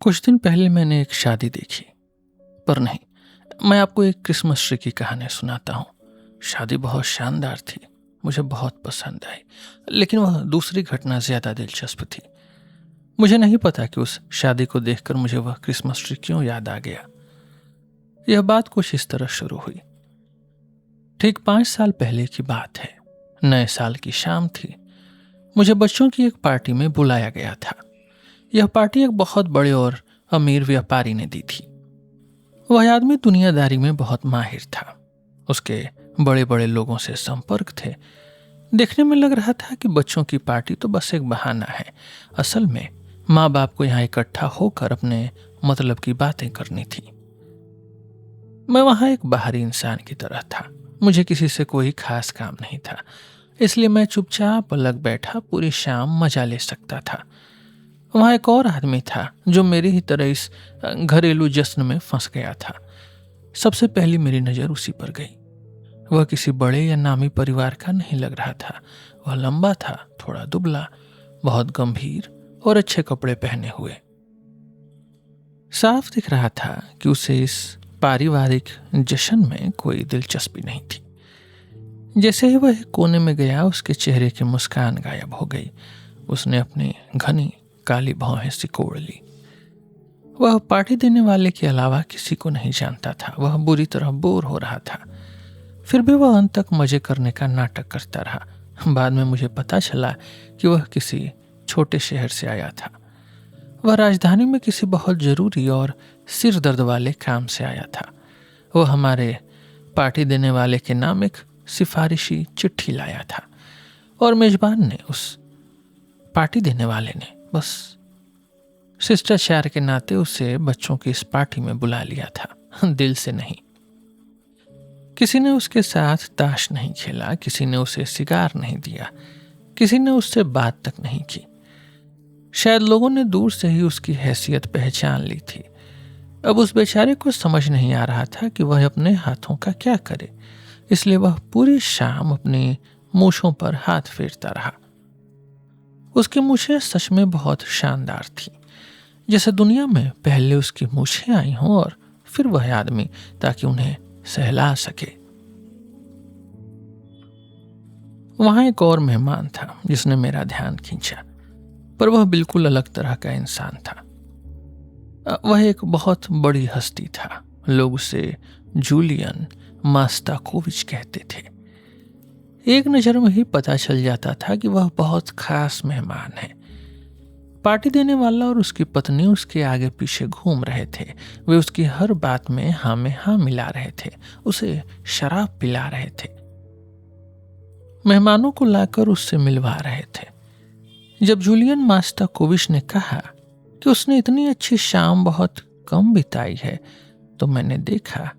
कुछ दिन पहले मैंने एक शादी देखी, पर नहीं, मैं आपको एक क्रिसमस ट्री की कहानी सुनाता हूँ। शादी बहुत शानदार थी, मुझे बहुत पसंद आई, लेकिन वह दूसरी घटना ज्यादा दिलचस्प थी। मुझे नहीं पता कि उस शादी को देखकर मुझे वह क्रिसमस ट्री क्यों याद आ गया। यह बात कुछ इस तरह शुरू हुई। ठीक 5 साल पहले की बात है। नए साल की शाम थी। मुझे बच्चों की एक पार्टी में बुलाया गया था। यह पार्टी एक बहुत बड़े और अमीर व्यापारी ने दी थी। वह आदमी दुनियादारी में बहुत माहिर था। उसके बड़े बड़े लोगों से संपर्क थे। देखने में लग रहा था कि बच्चों की पार्टी तो बस एक बहाना है। असल में माँ बाप को यहाँ इकट्ठा होकर अपने मतलब की बातें करनी थी। मैं वहाँ एक बाहरी इंसान की तरह था। मुझे किसी से कोई खास काम नहीं था, इसलिए मैं चुपचाप अलग बैठा पूरी शाम मजा ले सकता था। वहाँ एक और आदमी था जो मेरी ही तरह इस घरेलू जश्न में फंस गया था। सबसे पहली मेरी नज़र उसी पर गई। वह किसी बड़े या नामी परिवार का नहीं लग रहा था। वह लंबा था, थोड़ा दुबला, बहुत गंभीर और अच्छे कपड़े पहने हुए। साफ दिख रहा था कि उसे इस पारिवारिक जश्न में कोई दिलचस्पी नहीं थी। जैसे ही वह एक कोने में गया, उसके चेहरे की मुस्कान गायब हो गई। उसने अपनी घनी काली भौहें सिकोड़ ली। वह पार्टी देने वाले के अलावा किसी को नहीं जानता था। वह बुरी तरह बोर हो रहा था। फिर भी वह अंत तक मजे करने का नाटक करता रहा। बाद में मुझे पता चला कि वह किसी छोटे शहर से आया था। वह राजधानी में किसी बहुत जरूरी और सिर दर्द वाले काम से आया था। वह हमारे पार्टी देने वाले के नाम एक सिफारिशी चिट्ठी लाया था और मेजबान ने, उस पार्टी देने वाले ने, बस शिष्टाचार के नाते उसे बच्चों की इस पार्टी में बुला लिया था, दिल से नहीं। किसी ने उसके साथ ताश नहीं खेला, किसी ने उसे सिगार नहीं दिया, किसी ने उससे बात तक नहीं की। शायद लोगों ने दूर से ही उसकी हैसियत पहचान ली थी। अब उस बेचारे को समझ नहीं आ रहा था कि वह अपने हाथों का क्या करे, इसलिए वह पूरी शाम अपनी मूछों पर हाथ फेरता रहा। उसकी मूछें सच में बहुत शानदार थी, जैसे दुनिया में पहले उसकी मूछें आई हों और फिर वह आदमी, ताकि उन्हें सहला सके। वहां एक और मेहमान था जिसने मेरा ध्यान खींचा, पर वह बिल्कुल अलग तरह का इंसान था। वह एक बहुत बड़ी हस्ती था। लोग उसे जूलियन मास्ताकोविच कहते थे। एक नज़र में ही पता चल जाता था कि वह बहुत खास मेहमान है। पार्टी देने वाला और उसकी पत्नी उसके आगे पीछे घूम रहे थे। वे उसकी हर बात में हाँ मिला रहे थे, उसे शराब पिला रहे थे, मेहमानों को लाकर उससे मिलवा रहे थे। जब जूलियन मास्ताकोविच ने कहा कि उसने इतनी अच्छी शाम बहुत कम बिताई है, तो मैंने देखा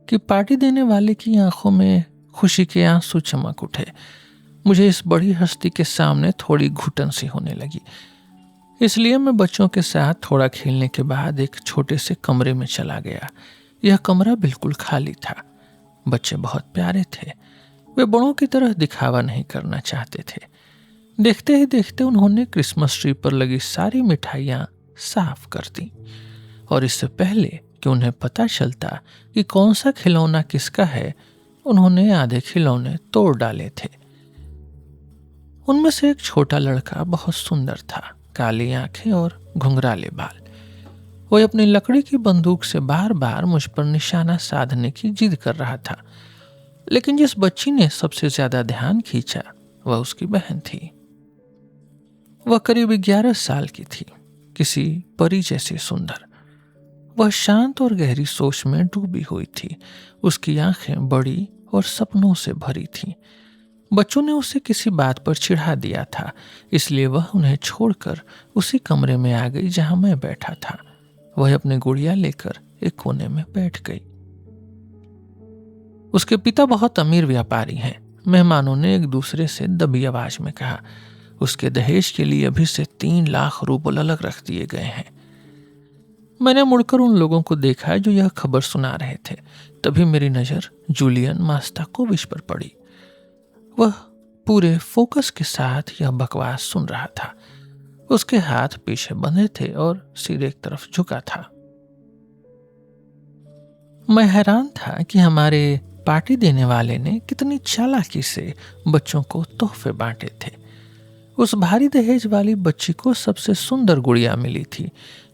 कि पार्टी देने वाले की आंखों में खुशी के आंसू चमक उठे। मुझे इस बड़ी हस्ती के सामने थोड़ी घुटन सी होने लगी, इसलिए मैं बच्चों के साथ थोड़ा खेलने के बाद एक छोटे से कमरे में चला गया। यह कमरा बिल्कुल खाली था। बच्चे बहुत प्यारे थे। वे बड़ों की तरह दिखावा नहीं करना चाहते थे। देखते ही देखते उन्होंने क्रिसमस ट्री पर लगी सारी मिठाइयाँ साफ कर दी, और इससे पहले कि उन्हें पता चलता कि कौन सा खिलौना किसका है, उन्होंने आधे खिलौने तोड़ डाले थे। उनमें से एक छोटा लड़का बहुत सुंदर था, काली आंखें और घुंघराले बाल। वह अपनी लकड़ी की बंदूक से बार बार मुझ पर निशाना साधने की जिद कर रहा था, लेकिन जिस बच्ची ने सबसे ज्यादा ध्यान खींचा वह उसकी बहन थी। वह करीब 11 साल की थी, किसी परी जैसी सुंदर। वह शांत और गहरी सोच में डूबी हुई थी। उसकी आंखें बड़ी और सपनों से भरी थीं। बच्चों ने उसे किसी बात पर चिढ़ा दिया था, इसलिए वह उन्हें छोड़कर उसी कमरे में आ गई जहां मैं बैठा था। वह अपने गुड़िया लेकर एक कोने में बैठ गई। उसके पिता बहुत अमीर व्यापारी हैं, मेहमानों ने एक दूसरे से दबी आवाज में कहा। उसके दहेज के लिए अभी से 3 लाख रूबल अलग रख दिए गए हैं। मैंने मुड़कर उन लोगों को देखा जो यह खबर सुना रहे थे। तभी मेरी नज़र जूलियन मास्ताकोविच पर पड़ी। वह पूरे फोकस के साथ यह बकवास सुन रहा था। उसके हाथ पीछे बंधे थे और सिर एक तरफ झुका था। मैं हैरान था कि हमारे पार्टी देने वाले ने कितनी चालाकी से बच्चों को तोहफे बांटे थे। उस भारी दहेज वाली बच्ची को सबसे सुंदर गुड़िया मिली थी।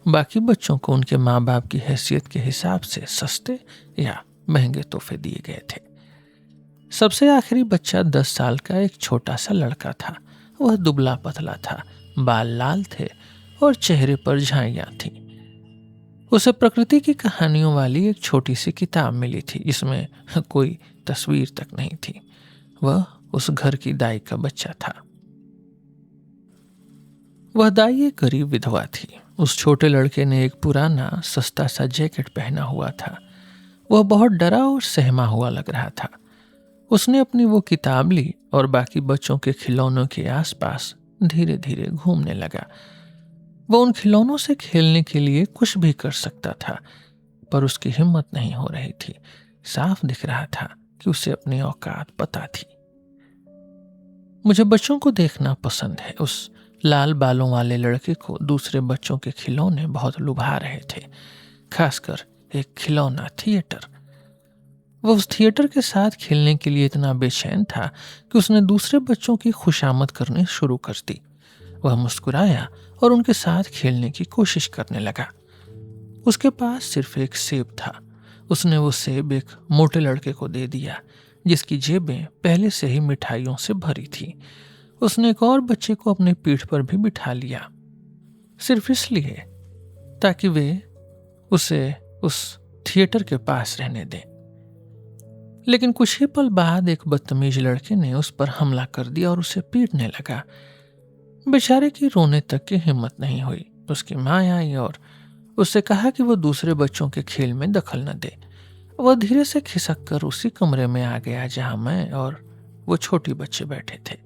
बाकी बच्चों को उनके माँ बाप की हैसियत के हिसाब से सस्ते या महंगे तोहफे दिए गए थे। सबसे आखिरी बच्चा 10 साल का एक छोटा सा लड़का था। वह दुबला पतला था, बाल लाल थे और चेहरे पर झाइयाँ थीं। उसे प्रकृति की कहानियों वाली एक छोटी सी किताब मिली थी, जिसमें कोई तस्वीर तक नहीं थी। वह उस घर की दाई का बच्चा था। वह दाई एक गरीब विधवा थी। उस छोटे लड़के ने एक पुराना सस्ता सा जैकेट पहना हुआ था। वह बहुत डरा और सहमा हुआ लग रहा था। उसने अपनी वो किताब ली और बाकी बच्चों के खिलौनों के आसपास धीरे धीरे घूमने लगा। वह उन खिलौनों से खेलने के लिए कुछ भी कर सकता था, पर उसकी हिम्मत नहीं हो रही थी। साफ दिख रहा था कि उसे अपनी औकात पता थी। मुझे बच्चों को देखना पसंद है। उस लाल बालों वाले लड़के को दूसरे बच्चों के खिलौने बहुत लुभा रहे थे, खासकर एक खिलौना थिएटर। वह उस थिएटर के साथ खेलने के लिए इतना बेचैन था कि उसने दूसरे बच्चों की खुशामद करनी शुरू कर दी। वह मुस्कुराया और उनके साथ खेलने की कोशिश करने लगा। उसके पास सिर्फ एक सेब था। उसने वो सेब एक मोटे लड़के को दे दिया, जिसकी जेबें पहले से ही मिठाइयों से भरी थी। उसने एक और बच्चे को अपने पीठ पर भी बिठा लिया, सिर्फ इसलिए ताकि वे उसे उस थिएटर के पास रहने दें। लेकिन कुछ ही पल बाद एक बदतमीज लड़के ने उस पर हमला कर दिया और उसे पीटने लगा। बेचारे की रोने तक की हिम्मत नहीं हुई। उसकी माँ आई और उससे कहा कि वो दूसरे बच्चों के खेल में दखल न दे। वह धीरे से खिसक कर उसी कमरे में आ गया जहां मैं और वो छोटी बच्चे बैठे थे।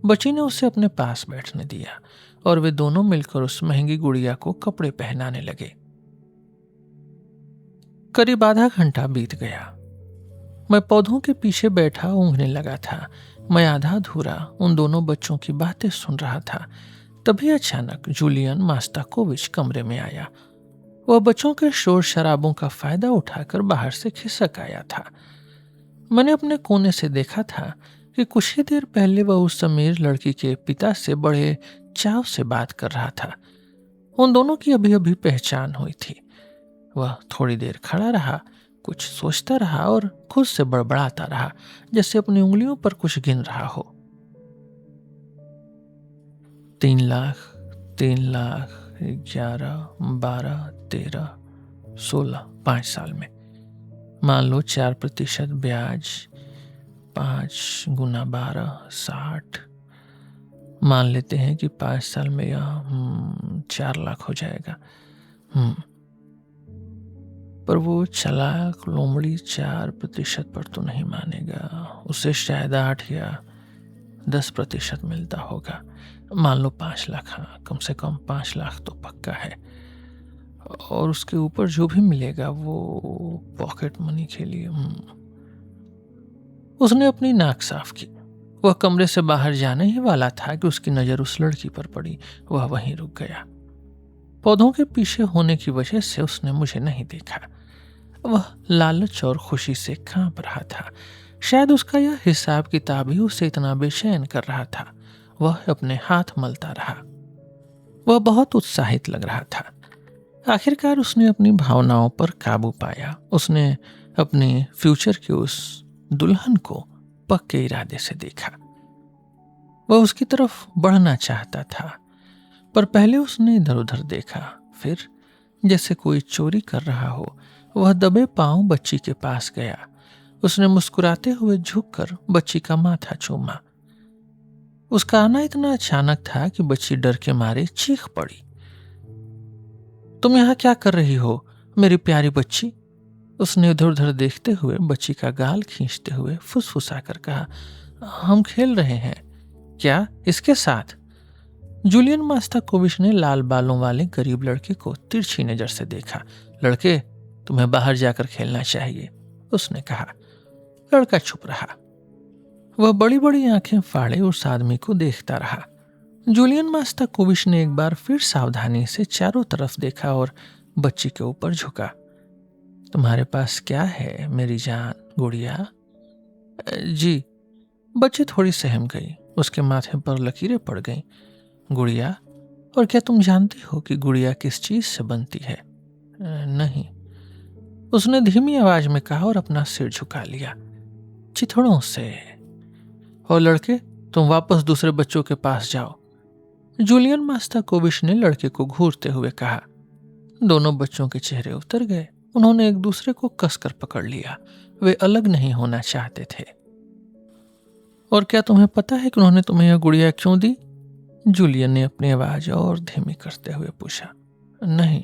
बच्ची ने उसे अपने पास बैठने दिया और वे दोनों मिलकर उस महंगी गुड़िया को कपड़े पहनाने लगे। करीब आधा घंटा बीत गया। मैं पौधों के पीछे बैठा ऊँघने लगा था। मैं आधा अधूरा उन दोनों बच्चों की बातें सुन रहा था। तभी अचानक जूलियन मास्ताकोविच कमरे में आया। वह बच्चों के शोर शराबों का फायदा उठाकर बाहर से खिसक आया था। मैंने अपने कोने से देखा था कि कुछ ही देर पहले वह उस अमीर लड़की के पिता से बड़े चाव से बात कर रहा था। उन दोनों की अभी अभी पहचान हुई थी। वह थोड़ी देर खड़ा रहा, कुछ सोचता रहा और खुद से बड़बड़ाता रहा, जैसे अपनी उंगलियों पर कुछ गिन रहा हो। 3 लाख, 3 लाख, 11, 12, 13, 16, 5 साल में। मान लो 4% ब्याज, 5 गुना 12, 60। मान लेते हैं कि 5 साल में यह 4 लाख हो जाएगा। पर वो चालाक लोमड़ी 4% पर तो नहीं मानेगा। उसे शायद 8 या 10% मिलता होगा। मान लो 5 लाख। हाँ, कम से कम 5 लाख तो पक्का है। और उसके ऊपर जो भी मिलेगा वो पॉकेट मनी के लिए। उसने अपनी नाक साफ की। वह कमरे से बाहर जाने ही वाला था कि उसकी नजर उस लड़की पर पड़ी। वह वहीं रुक गया। पौधों के पीछे होने की वजह से उसने मुझे नहीं देखा। वह लालच और खुशी से कांप रहा था। शायद उसका यह हिसाब किताब ही उसे इतना बेचैन कर रहा था। वह अपने हाथ मलता रहा। वह बहुत उत्साहित लग रहा था। आखिरकार उसने अपनी भावनाओं पर काबू पाया। उसने अपने फ्यूचर की उस दुल्हन को पक्के इरादे से देखा। वह उसकी तरफ बढ़ना चाहता था, पर पहले उसने इधर उधर देखा। फिर जैसे कोई चोरी कर रहा हो, वह दबे पांव बच्ची के पास गया। उसने मुस्कुराते हुए झुककर बच्ची का माथा चूमा। उसका आना इतना अचानक था कि बच्ची डर के मारे चीख पड़ी। तुम यहाँ क्या कर रही हो मेरी प्यारी बच्ची? उसने इधर उधर देखते हुए बच्ची का गाल खींचते हुए फुसफुसा कर कहा, हम खेल रहे हैं। क्या इसके साथ? जूलियन मास्ताकोविच ने लाल बालों वाले गरीब लड़के को तिरछी नजर से देखा। लड़के, तुम्हें बाहर जाकर खेलना चाहिए, उसने कहा। लड़का चुप रहा। वह बड़ी बड़ी आंखें फाड़े उस आदमी को देखता रहा। जूलियन मास्ताकोविच ने एक बार फिर सावधानी से चारों तरफ देखा और बच्ची के ऊपर झुका। तुम्हारे पास क्या है मेरी जान गुड़िया? जी। बच्ची थोड़ी सहम गई, उसके माथे पर लकीरें पड़ गईं। गुड़िया? और क्या तुम जानती हो कि गुड़िया किस चीज से बनती है? नहीं, उसने धीमी आवाज में कहा और अपना सिर झुका लिया। चिथड़ों से। और लड़के, तुम वापस दूसरे बच्चों के पास जाओ, जूलियन मास्ताकोविच ने लड़के को घूरते हुए कहा। दोनों बच्चों के चेहरे उतर गए। उन्होंने एक दूसरे को कसकर पकड़ लिया। वे अलग नहीं होना चाहते थे। और क्या तुम्हें पता है कि उन्होंने तुम्हें यह गुड़िया क्यों दी? जूलियन ने अपनी आवाज और धीमी करते हुए पूछा। नहीं,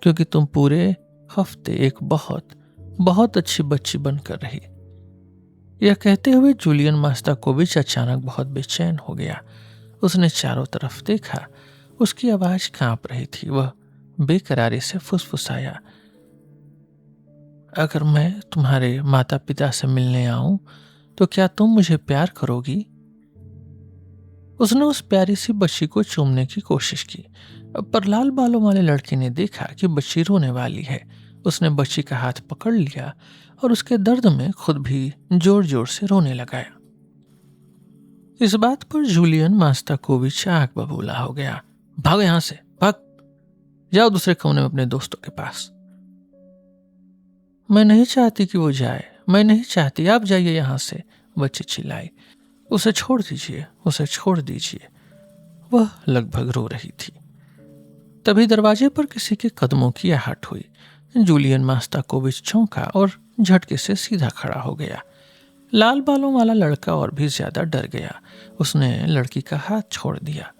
क्योंकि तुम पूरे हफ्ते एक बहुत बहुत अच्छी बच्ची बनकर रही। यह कहते हुए जूलियन मास्ताकोविच अचानक बहुत बेचैन हो गया। उसने चारों तरफ देखा। उसकी आवाज कांप रही थी। वह बेकरारी से फुसफुसाया, अगर मैं तुम्हारे माता पिता से मिलने आऊं तो क्या तुम मुझे प्यार करोगी? उसने उस प्यारी सी बच्ची को चूमने की कोशिश की, पर लाल बालों वाले लड़के ने देखा कि बच्ची रोने वाली है। उसने बच्ची का हाथ पकड़ लिया और उसके दर्द में खुद भी जोर जोर से रोने लगाया। इस बात पर जूलियन मास्ताकोविच आग बबूला हो गया। भागो यहां से, भाग, जाओ दूसरे कोने में अपने दोस्तों के पास। मैं नहीं चाहती कि वो जाए, मैं नहीं चाहती, आप जाइए यहां से, बच्ची चिल्लाई। उसे छोड़ दीजिए, उसे छोड़ दीजिए। वह लगभग रो रही थी। तभी दरवाजे पर किसी के कदमों की आहट हुई। जूलियन मास्ताकोविच चौंका और झटके से सीधा खड़ा हो गया। लाल बालों वाला लड़का और भी ज्यादा डर गया। उसने लड़की का हाथ छोड़ दिया।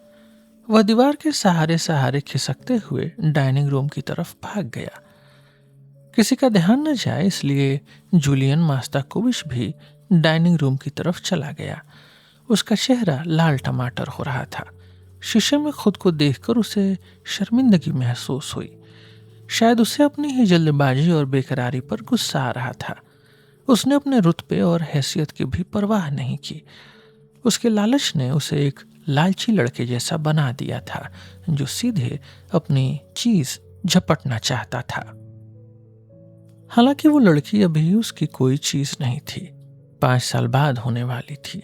वह दीवार के सहारे सहारे खिसकते हुए डाइनिंग रूम की तरफ भाग गया। किसी का ध्यान न जाए इसलिए जूलियन मास्ताकोविच भी डाइनिंग रूम की तरफ चला गया। उसका चेहरा लाल टमाटर हो रहा था। शीशे में खुद को देखकर उसे शर्मिंदगी महसूस हुई। शायद उसे अपनी ही जल्दबाजी और बेकरारी पर गुस्सा आ रहा था। उसने अपने रुतबे और हैसियत की भी परवाह नहीं की। उसके लालच ने उसे एक लालची लड़के जैसा बना दिया था, जो सीधे अपनी चीज झपटना चाहता था। हालांकि वो लड़की अभी उसकी कोई चीज नहीं थी। 5 साल बाद होने वाली थी।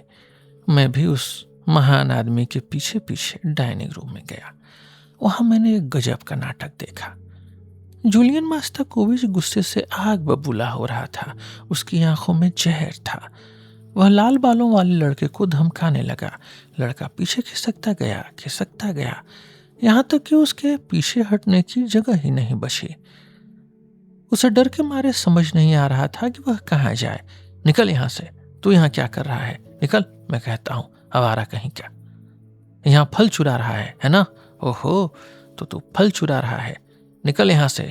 मैं भी उस महान आदमी के पीछे पीछे डाइनिंग रूम में गया। वहां मैंने एक गजब का नाटक देखा। जूलियन मास्ताकोविच गुस्से से आग बबूला हो रहा था। उसकी आंखों में जहर था। वह लाल बालों वाले लड़के को धमकाने लगा। लड़का पीछे खिसकता गया, यहां तक कि उसके पीछे हटने की जगह ही नहीं बची। उसे डर के मारे समझ नहीं आ रहा था कि वह कहाँ जाए। निकल यहां से, तू यहां क्या कर रहा है? निकल, मैं कहता हूं, आवारा कहीं क्या। यहां फल चुरा रहा है ना? ओहो, तो तू फल चुरा रहा है। निकल यहां से,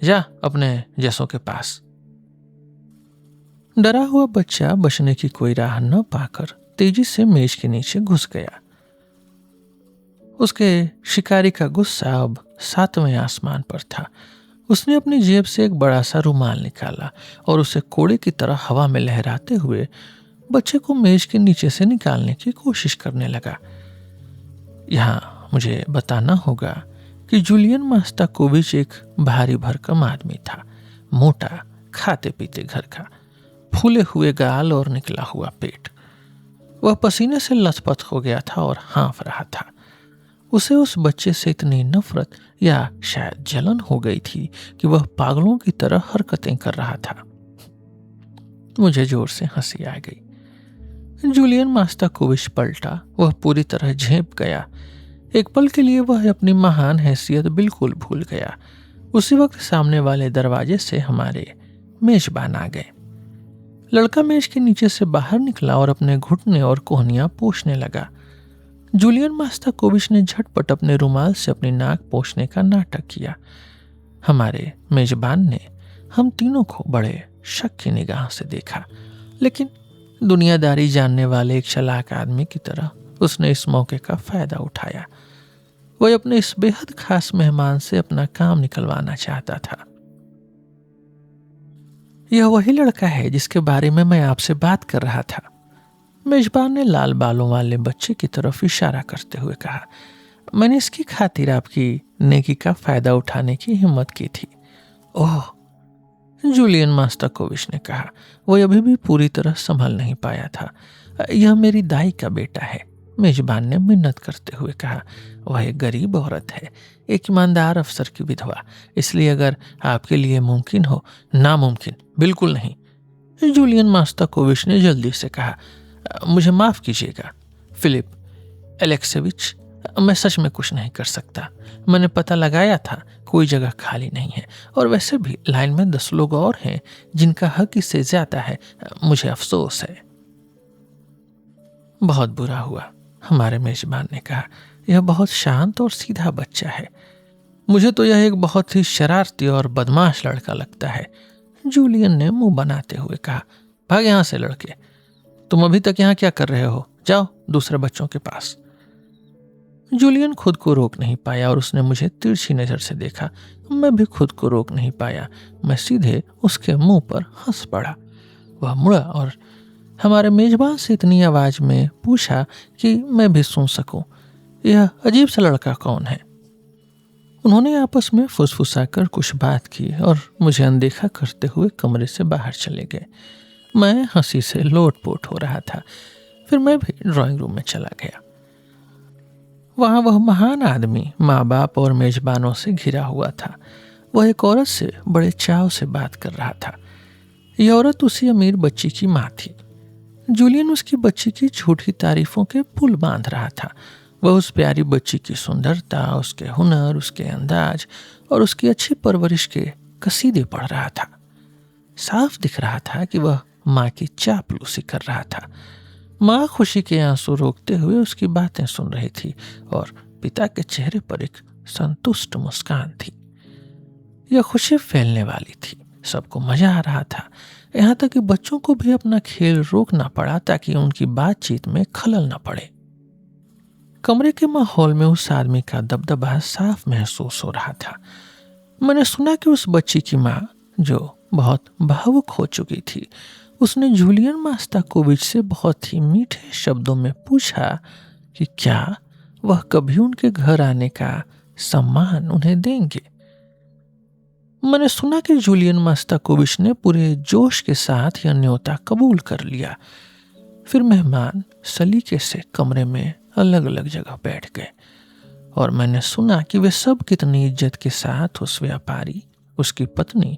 जा अपने जैसों के पास। डरा हुआ बच्चा बचने की कोई राह न पाकर तेजी से मेज के नीचे घुस गया। उसके शिकारी का गुस्सा अब 7वें आसमान पर था। उसने अपनी जेब से एक बड़ा सा रुमाल निकाला और उसे कोड़े की तरह हवा में लहराते हुए बच्चे को मेज के नीचे से निकालने की कोशिश करने लगा। यहाँ मुझे बताना होगा कि जूलियन मास्ताकोविच एक भारी भरकम आदमी था। मोटा, खाते पीते घर का, फूले हुए गाल और निकला हुआ पेट। वह पसीने से लथपथ हो गया था और हाँफ रहा था। उसे उस बच्चे से इतनी नफरत या शायद जलन हो गई थी कि वह पागलों की तरह हरकतें कर रहा था। मुझे जोर से हंसी आ गई। जूलियन मास्ताकोविच पलटा। वह पूरी तरह झेप गया। एक पल के लिए वह अपनी महान हैसियत बिल्कुल भूल गया। उसी वक्त सामने वाले दरवाजे से हमारे मेजबान आ गए। लड़का मेज के नीचे से बाहर निकला और अपने घुटने और कोहनियां पोंछने लगा। जूलियन मास्ताकोविच ने झटपट अपने रुमाल से अपनी नाक पोंछने का नाटक किया। हमारे मेजबान ने हम तीनों को बड़े शक की निगाह से देखा, लेकिन दुनियादारी जानने वाले एक चालाक आदमी की तरह उसने इस मौके का फायदा उठाया। वह अपने इस बेहद खास मेहमान से अपना काम निकलवाना चाहता था। यह वही लड़का है जिसके बारे में मैं आपसे बात कर रहा था। मेजबान ने लाल बालों वाले बच्चे की तरफ इशारा करते हुए कहा, मैंने इसकी खातिर आपकी नेकी का फायदा उठाने की हिम्मत की थी। ओह, जूलियन मास्ताकोविच ने कहा। वह अभी भी पूरी तरह संभल नहीं पाया था। यह मेरी दाई का बेटा है, मेजबान ने मिन्नत करते हुए कहा। वह एक गरीब औरत है, एक ईमानदार अफसर की विधवा, इसलिए अगर आपके लिए मुमकिन हो। नामुमकिन, बिल्कुल नहीं, जूलियन मास्ताकोविच ने जल्दी से कहा। मुझे माफ कीजिएगा फिलिप एलेक्सेविच, मैं सच में कुछ नहीं कर सकता। मैंने पता लगाया था, कोई जगह खाली नहीं है, और वैसे भी लाइन में 10 लोग और हैं जिनका हक इससे ज्यादा है। मुझे अफसोस है। बहुत बुरा हुआ, हमारे मेजबान ने कहा। यह बहुत शांत और सीधा बच्चा है। मुझे तो यह एक बहुत ही शरारती और बदमाश लड़का लगता है, जूलियन ने मुंह बनाते हुए कहा। भाग यहां से लड़के, तुम अभी तक यहाँ क्या कर रहे हो? जाओ दूसरे बच्चों के पास। जूलियन खुद को रोक नहीं पाया और उसने मुझे तिरछी नजर से देखा। मैं भी खुद को रोक नहीं पाया। मैं सीधे उसके मुंह पर हंस पड़ा। वह मुड़ा और हमारे मेजबान से इतनी आवाज में पूछा कि मैं भी सुन सकूं, यह अजीब सा लड़का कौन है? उन्होंने आपस में फुसफुसाकर कुछ बात की और मुझे अनदेखा करते हुए कमरे से बाहर चले गए। मैं हंसी से लोटपोट हो रहा था। फिर मैं भी ड्राइंग रूम में चला गया। वहां वह महान आदमी माँ बाप और मेजबानों से घिरा हुआ था। वह एक औरत से बड़े चाव से बात कर रहा था। यह औरत उसी अमीर बच्ची की माँ थी। जूलियन उसकी बच्ची की झूठी तारीफों के पुल बांध रहा था। वह उस प्यारी बच्ची की सुंदरता, उसके हुनर, उसके अंदाज और उसकी अच्छी परवरिश के कसीदे पढ़ रहा था। साफ दिख रहा था कि वह माँ की चापलूसी कर रहा था। माँ खुशी के आंसू रोकते हुए उसकी बातें सुन रही थी और पिता के चेहरे पर एक संतुष्ट मुस्कान थी। यह खुशी फैलने वाली थी। सबको मजा आ रहा था, यहाँ तक कि बच्चों को भी अपना खेल रोकना पड़ा ताकि उनकी बातचीत में खलल न पड़े। कमरे के माहौल में उस आदमी का दबदबा साफ महसूस हो रहा था। मैंने सुना कि उस बच्ची की माँ, जो बहुत भावुक हो चुकी थी, उसने जूलियन मास्ताकोविच से बहुत ही मीठे शब्दों में पूछा कि क्या वह कभी उनके घर आने का सम्मान उन्हें देंगे। मैंने सुना कि जूलियन मास्ताकोविच ने पूरे जोश के साथ यह न्योता कबूल कर लिया। फिर मेहमान सलीके से कमरे में अलग अलग जगह बैठ गए और मैंने सुना कि वे सब कितनी इज्जत के साथ उस व्यापारी, उसकी पत्नी,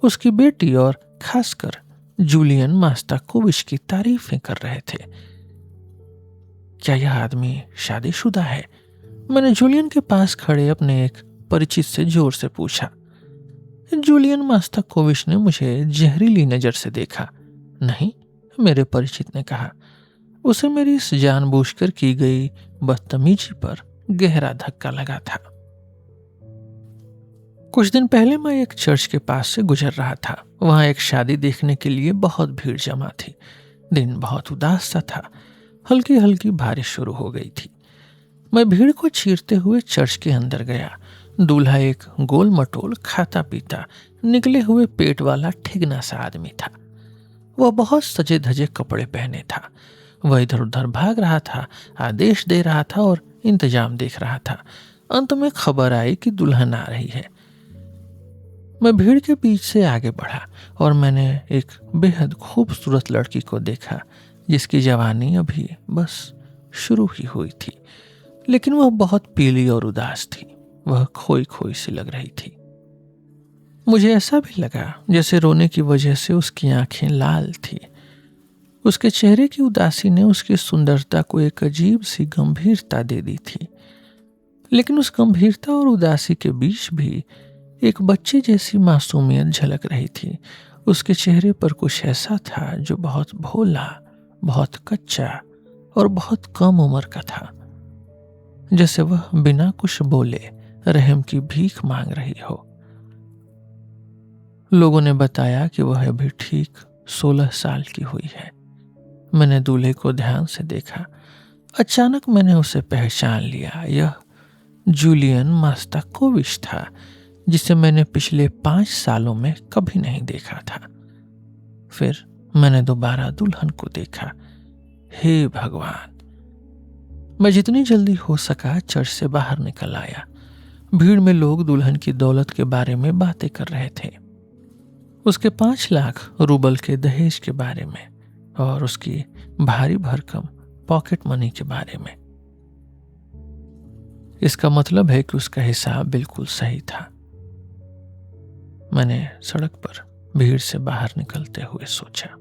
उसकी बेटी और खासकर जूलियन मास्ताकोविच की तारीफें कर रहे थे। क्या यह आदमी शादीशुदा है? मैंने जूलियन के पास खड़े अपने एक परिचित से जोर से पूछा। जूलियन मास्ताकोविच ने मुझे जहरीली नजर से देखा। नहीं, मेरे परिचित ने कहा। उसे मेरी इस जानबूझकर की गई बदतमीजी पर गहरा धक्का लगा था। कुछ दिन पहले मैं एक चर्च के पास से गुजर रहा था। वहां एक शादी देखने के लिए बहुत भीड़ जमा थी। दिन बहुत उदास सा था। हल्की हल्की बारिश शुरू हो गई थी। मैं भीड़ को चीरते हुए चर्च के अंदर गया। दूल्हा एक गोल मटोल, खाता पीता, निकले हुए पेट वाला ठिगना सा आदमी था। वह बहुत सजे धजे कपड़े पहने था। वह इधर उधर भाग रहा था, आदेश दे रहा था और इंतजाम देख रहा था। अंत में खबर आई कि दुल्हन आ रही है। मैं भीड़ के बीच से आगे बढ़ा और मैंने एक बेहद खूबसूरत लड़की को देखा जिसकी जवानी अभी बस शुरू ही हुई थी, लेकिन वह बहुत पीली और उदास थी। वह खोई खोई सी लग रही थी। मुझे ऐसा भी लगा जैसे रोने की वजह से उसकी आंखें लाल थी। उसके चेहरे की उदासी ने उसकी सुंदरता को एक अजीब सी गंभीरता दे दी थी। लेकिन उस गंभीरता और उदासी के बीच भी एक बच्चे जैसी मासूमियत झलक रही थी। उसके चेहरे पर कुछ ऐसा था जो बहुत भोला, बहुत कच्चा और बहुत कम उम्र का था, जैसे वह बिना कुछ बोले रहम की भीख मांग रही हो। लोगों ने बताया कि वह अभी ठीक 16 साल की हुई है। मैंने दूल्हे को ध्यान से देखा। अचानक मैंने उसे पहचान लिया। यह जूलियन मास्ताकोविच था, जिसे मैंने पिछले 5 सालों में कभी नहीं देखा था। फिर मैंने दोबारा दुल्हन को देखा। हे भगवान। मैं जितनी जल्दी हो सका चर्च से बाहर निकल आया। भीड़ में लोग दुल्हन की दौलत के बारे में बातें कर रहे थे, उसके 5 लाख रूबल के दहेज के बारे में और उसकी भारी भरकम पॉकेट मनी के बारे में। इसका मतलब है कि उसका हिसाब बिल्कुल सही था। मैंने सड़क पर भीड़ से बाहर निकलते हुए सोचा।